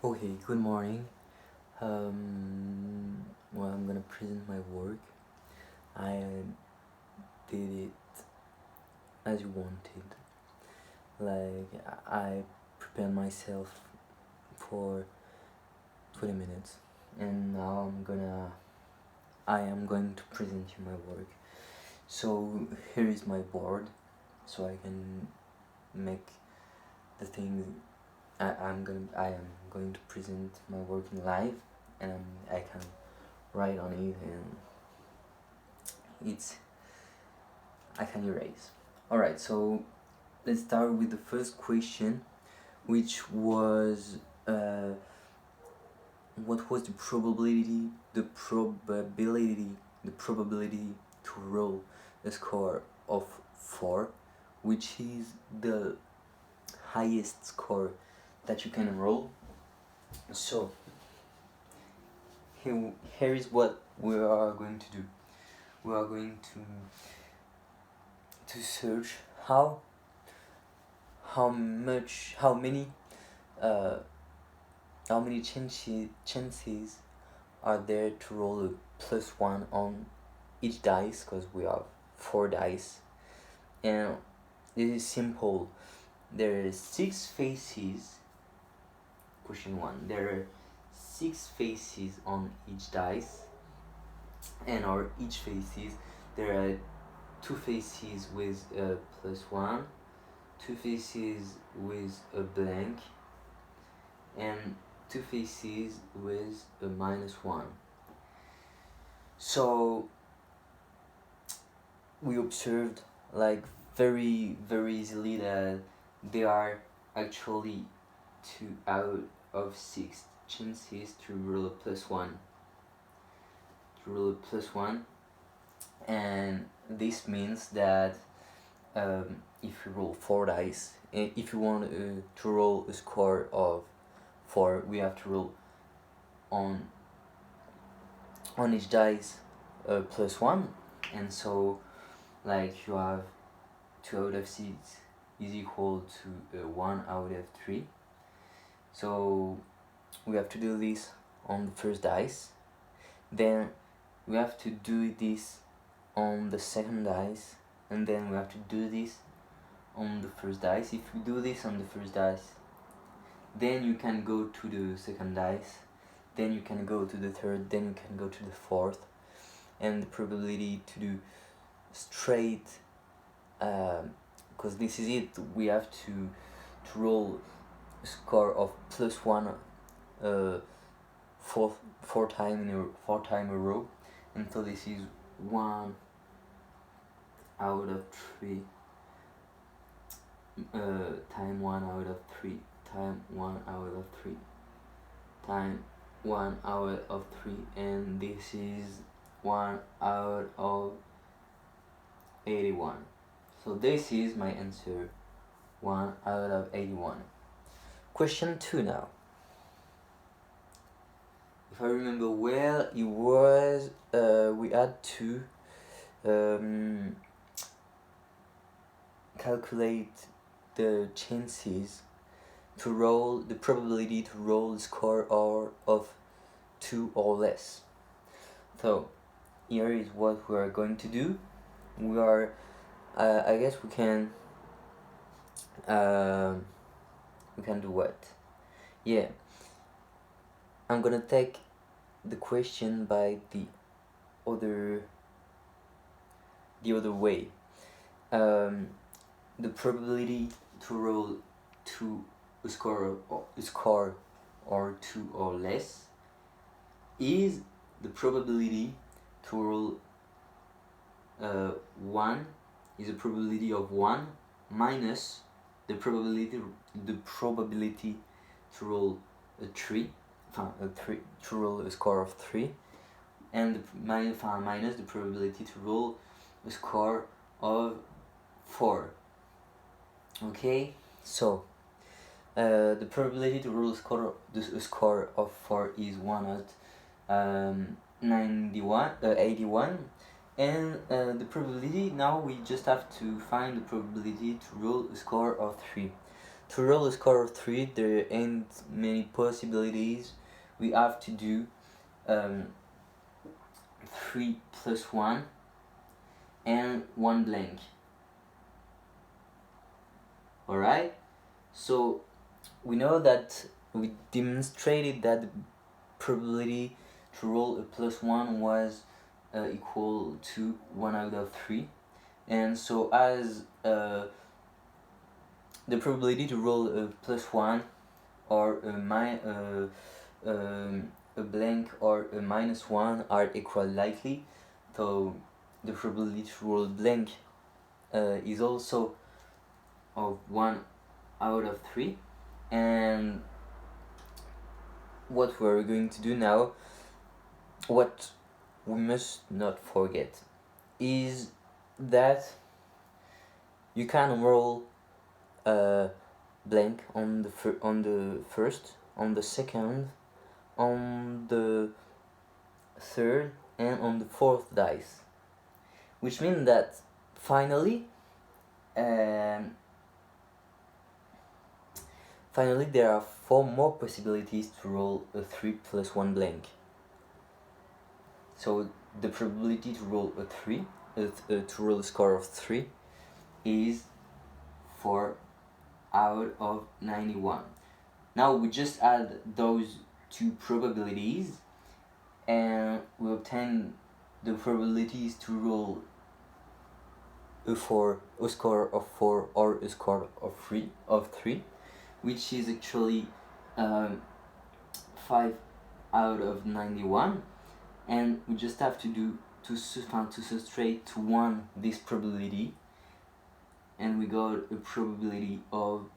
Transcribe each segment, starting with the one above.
Okay, good morning. Well, I'm gonna present my work. I did it as you wanted. Like, I prepared myself for 20 minutes, and now I am going to present you my work. So here is my board, so I can make the things. I am going to present my work in live, and I can write on it, and it's I can erase. Alright, so let's start with the first question, which was what was the probability to roll a score of 4, which is the highest score that you can roll. So here is what we are going to do. We are going to search how many chances are there to roll a +1 on each dice, because we have 4 dice, and this is simple. There are 6 faces. Question 1, there are 6 faces on each dice, and on each faces there are 2 faces with a +1, 2 faces with a blank, and 2 faces with a -1. So we observed, like, very easily that there are actually 2 out of 6 chances to roll a +1, and this means that if you roll 4 dice, if you want to roll a score of 4, we have to roll on each dice +1, and so, like, you have 2 out of 6 is equal to 1 out of 3. So we have to do this on the first dice, then we have to do this on the second dice, and then we have to do this on the first dice. If you do this on the first dice, then you can go to the second dice, then you can go to the third, then you can go to the fourth, and the probability to do straight, because this is it, we have to roll a score of +1 four times in a row, and so this is 1 out of 3 time 1 out of 3 time 1 out of 3 time 1 out of 3, and this is 1 out of 81. So this is my answer, 1 out of 81. Question 2 now. If I remember well, it was we had to calculate the chances to roll, the probability to roll a score of 2 or less. So here is what we are going to do. We are I guess we can do what? Yeah, I'm gonna take the question by the other way. The probability to roll a score or 2 or less is the probability to roll 1 is a probability of 1 minus the probability to roll a 3 to roll a score of 3, and minus the probability to roll a score of 4. Okay, so the probability to roll a score of 4 is 1 out 81, and the probability, now we just have to find the probability to roll a score of 3. To roll a score of 3, there ain't many possibilities. We have to do 3 plus 1 and 1 blank. Alright? So we know that we demonstrated that the probability to roll a plus 1 was equal to 1 out of 3. And so as the probability to roll a plus 1 or a blank or a minus 1 are equal likely, so the probability to roll blank is also of 1 out of 3. And what we're going to do now, what we must not forget, is that you can roll a blank on the first, on the second, on the third, and on the fourth dice, which means that finally there are 4 more possibilities to roll a 3 plus 1 blank. So the probability to roll a 3, to roll a score of 3, is 4 out of 91. Now we just add those 2 probabilities and we obtain the probabilities to roll a score of 4 or a score of 3, which is actually 5 out of 91, and we just have to do to subtract to 1 this probability, and we got a probability of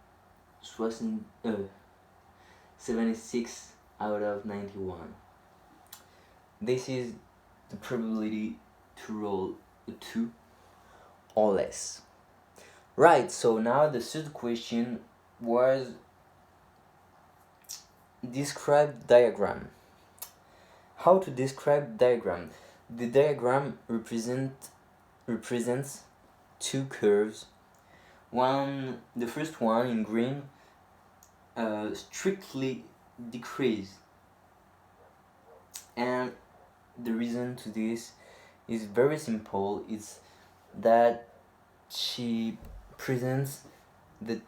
76 out of 91. This is the probability to roll a 2 or less. Right, so now the third question was describe diagram. How to describe diagram? The diagram represents 2 curves. The first one in green strictly decrease, and the reason to this is very simple. It's that she presents the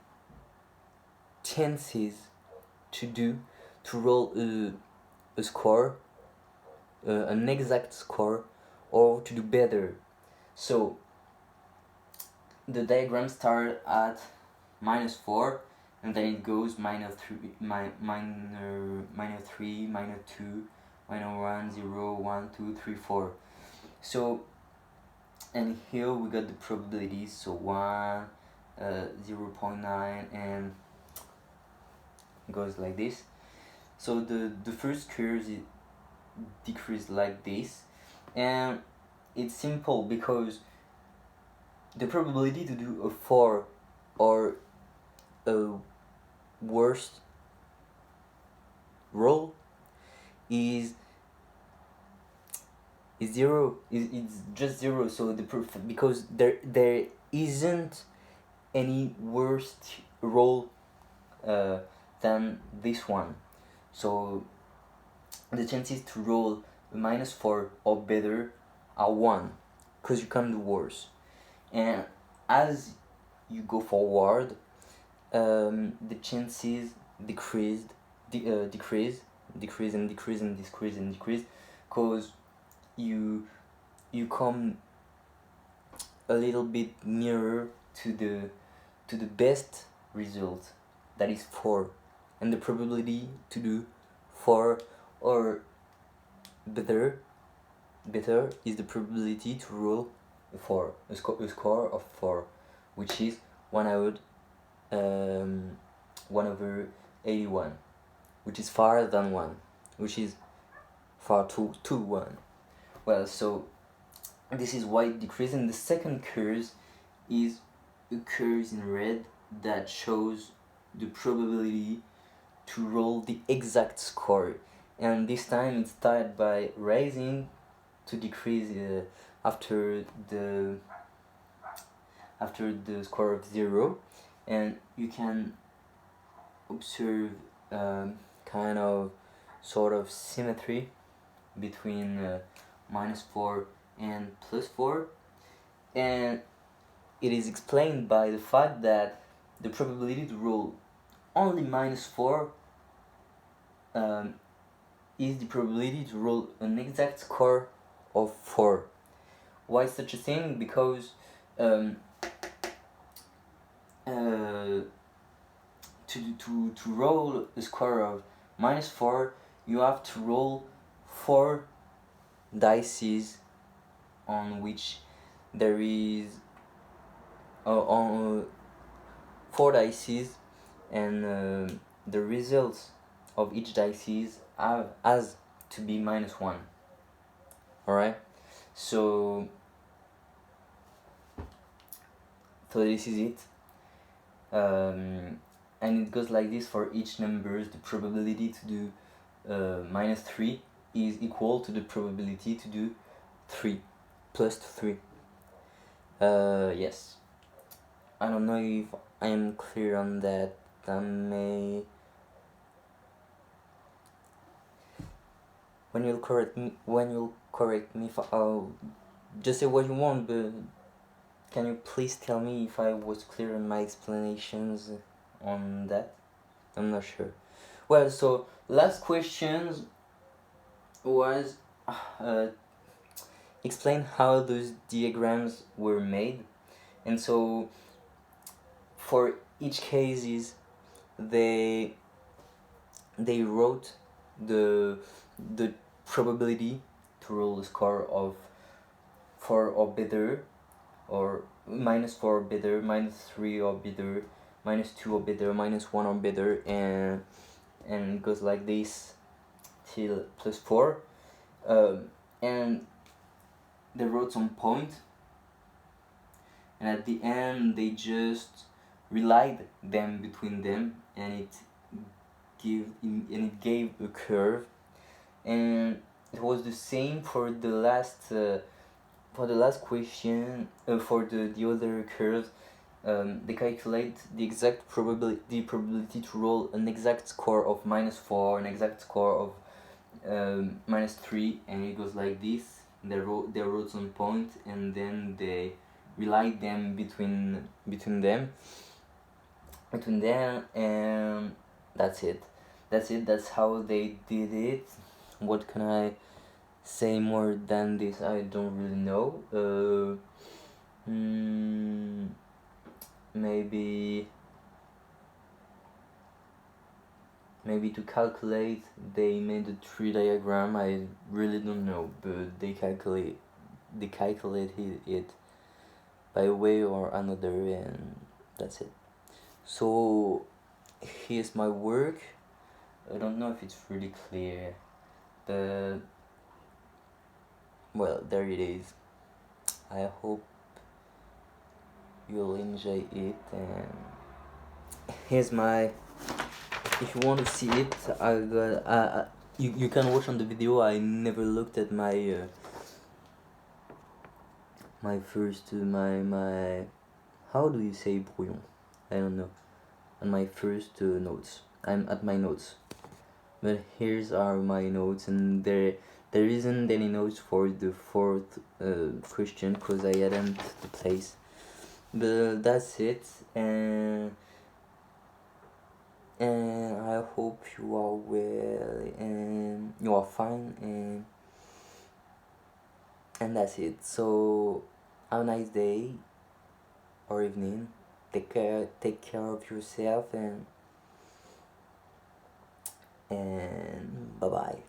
chances to roll a score, an exact score, or to do better. So the diagram starts at -4, and then it goes -3, -3, -2, -1, 0, 1, 2, 3, 4. So, and here we got the probabilities, so 1, 0.9, and goes like this. So the first curve is decrease like this, and it's simple because the probability to do a 4 or a worst roll is 0. It's just 0. So because there isn't any worst roll than this one. So the chances to roll a -4 or better are 1, because you can do worse. And as you go forward, the chances decrease, because you come a little bit nearer to the best result, that is 4, and the probability to do 4 or better is the probability to roll a score of 4, which is 1 over 81, which is far than 1, which is far to 1. Well, so this is why it decreases. And the second curve is a curve in red that shows the probability to roll the exact score, and this time it started by rising to decrease after the score of 0, and you can observe kind of sort of symmetry between -4 and +4, and it is explained by the fact that the probability to roll only -4 is the probability to roll an exact score of 4. Why such a thing? Because to roll a score of -4, you have to roll 4 dices on which there is on 4 dices, and the results of each dices has to be -1. Alright, so this is it, and it goes like this for each numbers. The probability to do -3 is equal to the probability to do 3 plus 3. Yes, I don't know if I am clear on that. When you'll correct me if just say what you want, but can you please tell me if I was clear in my explanations on that? I'm not sure. Well, so last questions was explain how those diagrams were made, and so for each cases they wrote the probability to roll a score of 4 or better, or -4 or better, -3 or better, -2 or better, -1 or better, and it goes like this till +4, and they wrote some point, and at the end they just relied them between them, and it gave a curve, and it was the same for the last question. For the other curves, they calculate the exact probability to roll an exact score of -4, an exact score of -3, and it goes like this. They wrote some point, and then they relied them between them, and that's it. That's how they did it. What can I say more than this? I don't really know. Maybe to calculate they made a tree diagram. I really don't know, but they calculated it by a way or another, and that's it. So here's my work. I don't know if it's really clear. Well, there it is. I hope you'll enjoy it, and here's my, if you want to see it, I got you can watch on the video. I never looked at my how do you say brouillon? I don't know. On my first notes. I'm at my notes. But here's are my notes, and there isn't any notes for the fourth question because I hadn't the place. But that's it, and I hope you are well and you are fine, and that's it. So have a nice day or evening. Take care of yourself, and bye bye.